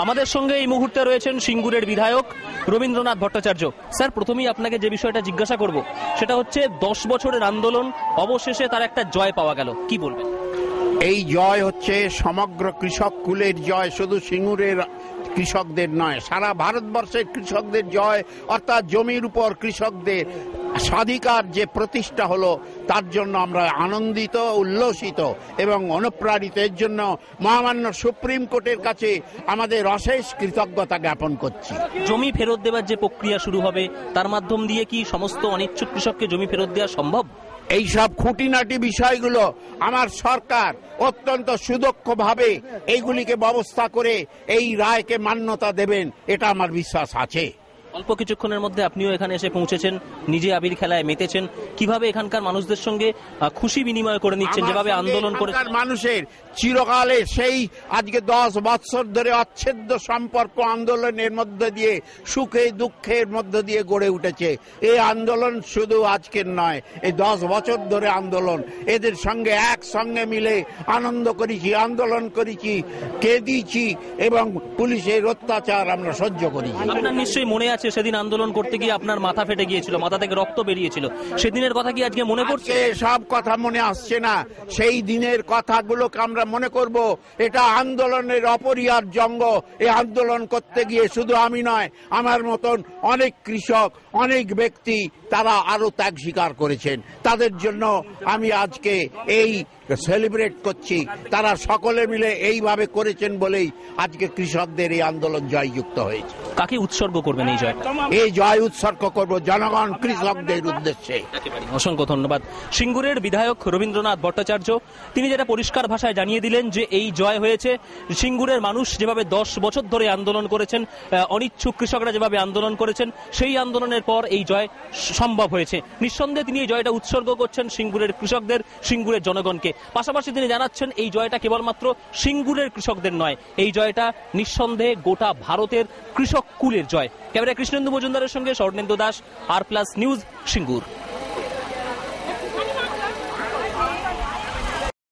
আমাদের সঙ্গে এই মুহূর্তে রয়েছেন সিঙ্গুরের বিধায়ক রবীন্দ্রনাথ ভট্টাচার্য। স্যার, প্রথমেই আপনাকে যে বিষয়টা জিজ্ঞাসা করব সেটা হচ্ছে 10 বছরের আন্দোলন অবশেষে তার একটা জয় পাওয়া গেল, কি বলবেন? এই জয় হচ্ছে সমগ্র কৃষক কুলের জয়, শুধু সিঙ্গুরের কৃষকদের নয়, সারা ভারতবর্ষের কৃষকদের জয়। অর্থাৎ জমির উপর কৃষকদের স্বাধিকার যে প্রতিষ্ঠা হলো, তার জন্য আমরা আনন্দিত, উল্লসিত এবং অনুপ্রাণিত। এর জন্য মহামান্য সুপ্রিম কোর্টের কাছে আমাদের অশেষ কৃতজ্ঞতা জ্ঞাপন করছি। জমি ফেরত দেওয়ার যে প্রক্রিয়া শুরু হবে, তার মাধ্যম দিয়ে কি সমস্ত অনিচ্ছুক কৃষককে জমি ফেরত দেওয়া সম্ভব? এইসব খুঁটিনাটি বিষয়গুলো আমার সরকার অত্যন্ত সুদক্ষভাবে এইগুলিকে ব্যবস্থা করে এই রায়কে মান্যতা দেবেন, এটা আমার বিশ্বাস আছে। অল্প কিছুক্ষণের মধ্যে আপনিও এখানে এসে পৌঁছেছেন, নিজে আবির খেলায় মেতেছেন। কিভাবে এখানকার মানুষদের সঙ্গে খুশি বিনিময় করে নিচ্ছেন, যেভাবে আন্দোলন করে মানুষের চিরকালে সেই আজকে 10 বছর ধরে অচ্ছেদ্য সম্পর্ক আন্দোলনের মধ্যে দিয়ে, সুখে দুঃখের মধ্যে দিয়ে গড়ে উঠেছে। এই আন্দোলন শুধু আজকের নয়, এই 10 বছর ধরে আন্দোলন। এদের সঙ্গে একসঙ্গে মিলে আনন্দ করেছি, আন্দোলন করেছি, কেঁদেছি এবং পুলিশের অত্যাচার আমরা সহ্য করেছি। আপনার নিশ্চয়ই মনে আছে সেদিন আন্দোলন করতে গিয়ে আপনার মাথা ফেটে গিয়েছিল, মাথা থেকে রক্ত বেরিয়েছিল। সেদিনের কথা কি আজকে মনে পড়ছে? সব কথা মনে আসছে না, সেই দিনের কথাগুলোকে আমরা মনে করব। এটা আন্দোলনের অপরিহার্য অঙ্গ। এই আন্দোলন করতে গিয়ে শুধু আমি নয়, আমার মতন অনেক কৃষক, অনেক ব্যক্তি তারা আরো ত্যাগ স্বীকার করেছেন। তাদের জন্য আমি আজকে এই সেলিব্রেট করছি। তারা সকলে মিলে এইভাবে করেছেন বলেই আজকে কৃষকদের এই আন্দোলন জয়যুক্ত হয়েছে। কাকে উৎসর্গ করবেন এই জয়? এই জয় উৎসর্গ করব জনগণ, কৃষকদের উদ্দেশ্যে। অসংখ্য ধন্যবাদ। সিঙ্গুরের বিধায়ক রবীন্দ্রনাথ ভট্টাচার্য তিনি যেটা পরিষ্কার ভাষায় জানিয়ে দিলেন যে এই জয় হয়েছে সিঙ্গুরের মানুষ যেভাবে 10 বছর ধরে আন্দোলন করেছেন, অনিচ্ছুক কৃষকরা যেভাবে আন্দোলন করেছেন, সেই আন্দোলনের পর এই জয় সম্ভব হয়েছে। নিঃসন্দেহে তিনি এই জয়টা উৎসর্গ করছেন সিঙ্গুরের কৃষকদের, সিঙ্গুরের জনগণকে। পাশাপাশি তিনি জানাচ্ছেন এই জয়টা কেবলমাত্র সিঙ্গুরের কৃষকদের নয়, এই জয়টা নিঃসন্দেহে গোটা ভারতের কৃষক কুলের জয়। ক্যামেরা কৃষ্ণেন্দু মজুমদারের সঙ্গে স্বর্ণেন্দু দাস, আর প্লাস নিউজ, সিঙ্গুর।